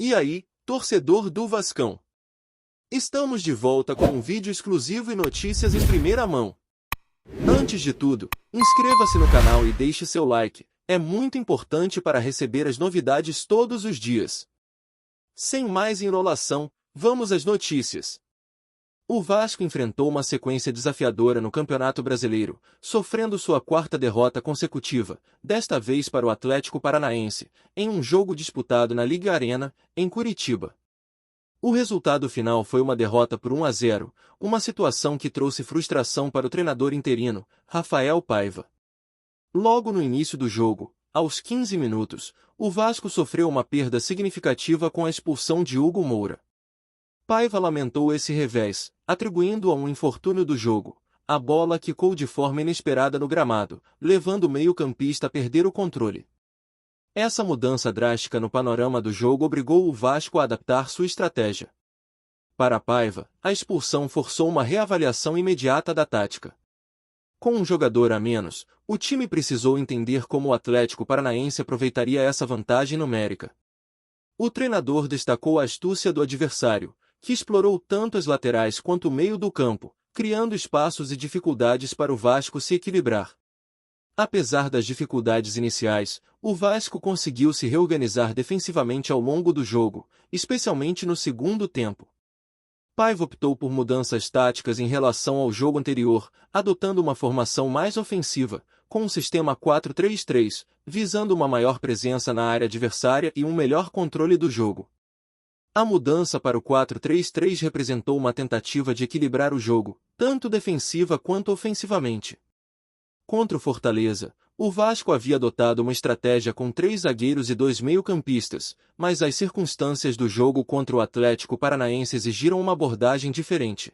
E aí, torcedor do Vascão? Estamos de volta com um vídeo exclusivo e notícias em primeira mão. Antes de tudo, inscreva-se no canal e deixe seu like, é muito importante para receber as novidades todos os dias. Sem mais enrolação, vamos às notícias. O Vasco enfrentou uma sequência desafiadora no Campeonato Brasileiro, sofrendo sua quarta derrota consecutiva, desta vez para o Atlético Paranaense, em um jogo disputado na Liga Arena, em Curitiba. O resultado final foi uma derrota por 1-0, uma situação que trouxe frustração para o treinador interino, Rafael Paiva. Logo no início do jogo, aos 15 minutos, o Vasco sofreu uma perda significativa com a expulsão de Hugo Moura. Paiva lamentou esse revés, atribuindo a um infortúnio do jogo. A bola quicou de forma inesperada no gramado, levando o meio-campista a perder o controle. Essa mudança drástica no panorama do jogo obrigou o Vasco a adaptar sua estratégia. Para Paiva, a expulsão forçou uma reavaliação imediata da tática. Com um jogador a menos, o time precisou entender como o Atlético Paranaense aproveitaria essa vantagem numérica. O treinador destacou a astúcia do adversário, que explorou tanto as laterais quanto o meio do campo, criando espaços e dificuldades para o Vasco se equilibrar. Apesar das dificuldades iniciais, o Vasco conseguiu se reorganizar defensivamente ao longo do jogo, especialmente no segundo tempo. Paiva optou por mudanças táticas em relação ao jogo anterior, adotando uma formação mais ofensiva, com um sistema 4-3-3, visando uma maior presença na área adversária e um melhor controle do jogo. A mudança para o 4-3-3 representou uma tentativa de equilibrar o jogo, tanto defensiva quanto ofensivamente. Contra o Fortaleza, o Vasco havia adotado uma estratégia com 3 zagueiros e 2 meio-campistas, mas as circunstâncias do jogo contra o Atlético Paranaense exigiram uma abordagem diferente.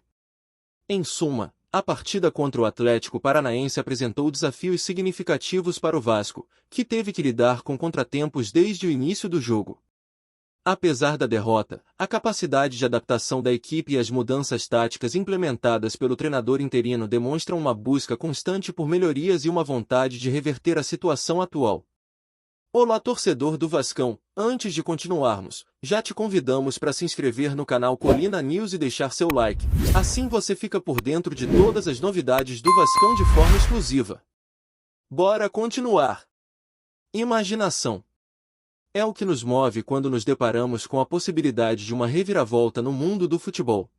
Em suma, a partida contra o Atlético Paranaense apresentou desafios significativos para o Vasco, que teve que lidar com contratempos desde o início do jogo. Apesar da derrota, a capacidade de adaptação da equipe e as mudanças táticas implementadas pelo treinador interino demonstram uma busca constante por melhorias e uma vontade de reverter a situação atual. Olá, torcedor do Vascão! Antes de continuarmos, já te convidamos para se inscrever no canal Colina News e deixar seu like, assim você fica por dentro de todas as novidades do Vascão de forma exclusiva. Bora continuar! Imaginação. É o que nos move quando nos deparamos com a possibilidade de uma reviravolta no mundo do futebol.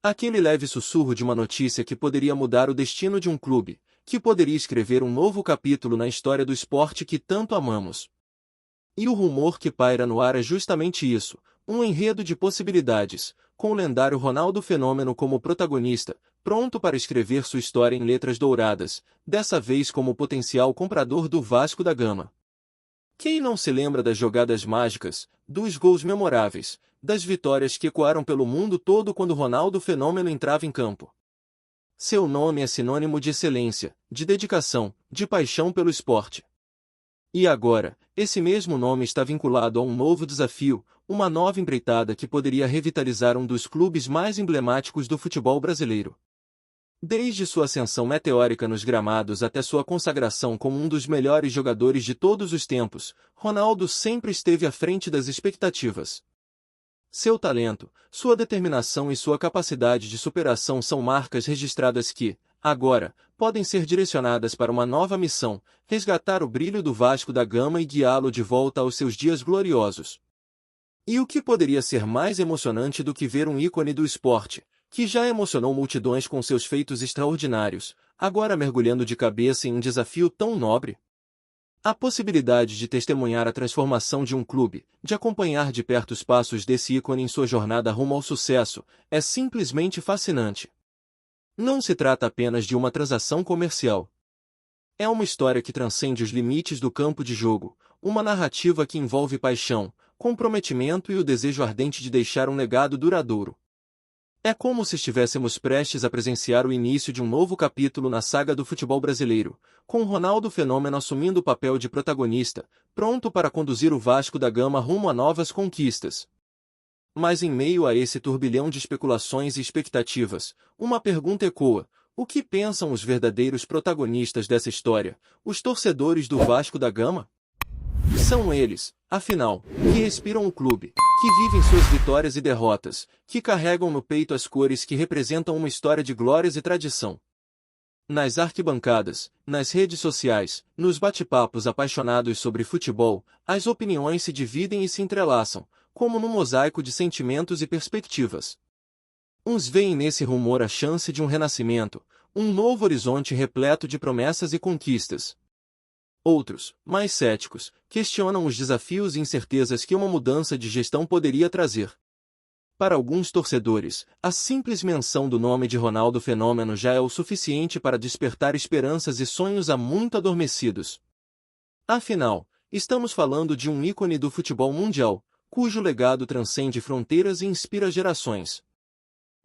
Aquele leve sussurro de uma notícia que poderia mudar o destino de um clube, que poderia escrever um novo capítulo na história do esporte que tanto amamos. E o rumor que paira no ar é justamente isso, um enredo de possibilidades, com o lendário Ronaldo Fenômeno como protagonista, pronto para escrever sua história em letras douradas, dessa vez como potencial comprador do Vasco da Gama. Quem não se lembra das jogadas mágicas, dos gols memoráveis, das vitórias que ecoaram pelo mundo todo quando Ronaldo Fenômeno entrava em campo? Seu nome é sinônimo de excelência, de dedicação, de paixão pelo esporte. E agora, esse mesmo nome está vinculado a um novo desafio, uma nova empreitada que poderia revitalizar um dos clubes mais emblemáticos do futebol brasileiro. Desde sua ascensão meteórica nos gramados até sua consagração como um dos melhores jogadores de todos os tempos, Ronaldo sempre esteve à frente das expectativas. Seu talento, sua determinação e sua capacidade de superação são marcas registradas que, agora, podem ser direcionadas para uma nova missão, resgatar o brilho do Vasco da Gama e guiá-lo de volta aos seus dias gloriosos. E o que poderia ser mais emocionante do que ver um ícone do esporte, que já emocionou multidões com seus feitos extraordinários, agora mergulhando de cabeça em um desafio tão nobre? A possibilidade de testemunhar a transformação de um clube, de acompanhar de perto os passos desse ícone em sua jornada rumo ao sucesso, é simplesmente fascinante. Não se trata apenas de uma transação comercial. É uma história que transcende os limites do campo de jogo, uma narrativa que envolve paixão, comprometimento e o desejo ardente de deixar um legado duradouro. É como se estivéssemos prestes a presenciar o início de um novo capítulo na saga do futebol brasileiro, com Ronaldo Fenômeno assumindo o papel de protagonista, pronto para conduzir o Vasco da Gama rumo a novas conquistas. Mas em meio a esse turbilhão de especulações e expectativas, uma pergunta ecoa: o que pensam os verdadeiros protagonistas dessa história, os torcedores do Vasco da Gama? São eles, afinal, que respiram o clube, que vivem suas vitórias e derrotas, que carregam no peito as cores que representam uma história de glórias e tradição. Nas arquibancadas, nas redes sociais, nos bate-papos apaixonados sobre futebol, as opiniões se dividem e se entrelaçam, como num mosaico de sentimentos e perspectivas. Uns veem nesse rumor a chance de um renascimento, um novo horizonte repleto de promessas e conquistas. Outros, mais céticos, questionam os desafios e incertezas que uma mudança de gestão poderia trazer. Para alguns torcedores, a simples menção do nome de Ronaldo Fenômeno já é o suficiente para despertar esperanças e sonhos há muito adormecidos. Afinal, estamos falando de um ícone do futebol mundial, cujo legado transcende fronteiras e inspira gerações.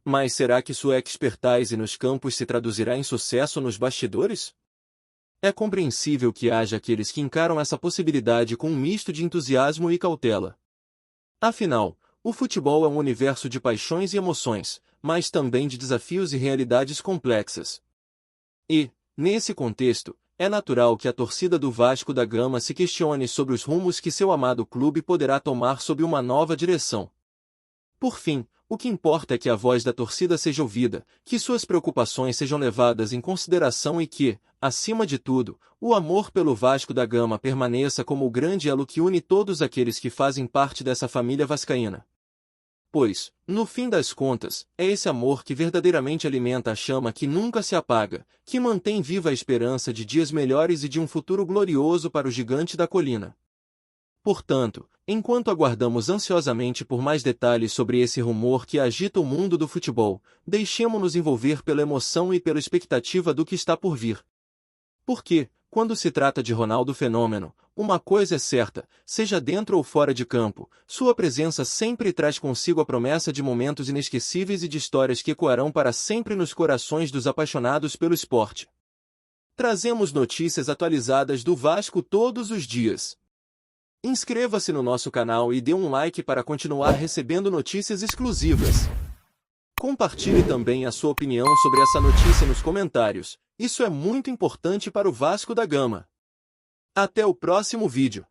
Mas será que sua expertise nos campos se traduzirá em sucesso nos bastidores? É compreensível que haja aqueles que encaram essa possibilidade com um misto de entusiasmo e cautela. Afinal, o futebol é um universo de paixões e emoções, mas também de desafios e realidades complexas. E, nesse contexto, é natural que a torcida do Vasco da Gama se questione sobre os rumos que seu amado clube poderá tomar sob uma nova direção. Por fim, o que importa é que a voz da torcida seja ouvida, que suas preocupações sejam levadas em consideração e que, acima de tudo, o amor pelo Vasco da Gama permaneça como o grande elo que une todos aqueles que fazem parte dessa família vascaína. Pois, no fim das contas, é esse amor que verdadeiramente alimenta a chama que nunca se apaga, que mantém viva a esperança de dias melhores e de um futuro glorioso para o gigante da colina. Portanto, enquanto aguardamos ansiosamente por mais detalhes sobre esse rumor que agita o mundo do futebol, deixemo-nos envolver pela emoção e pela expectativa do que está por vir. Porque, quando se trata de Ronaldo Fenômeno, uma coisa é certa, seja dentro ou fora de campo, sua presença sempre traz consigo a promessa de momentos inesquecíveis e de histórias que ecoarão para sempre nos corações dos apaixonados pelo esporte. Trazemos notícias atualizadas do Vasco todos os dias. Inscreva-se no nosso canal e dê um like para continuar recebendo notícias exclusivas. Compartilhe também a sua opinião sobre essa notícia nos comentários, isso é muito importante para o Vasco da Gama. Até o próximo vídeo.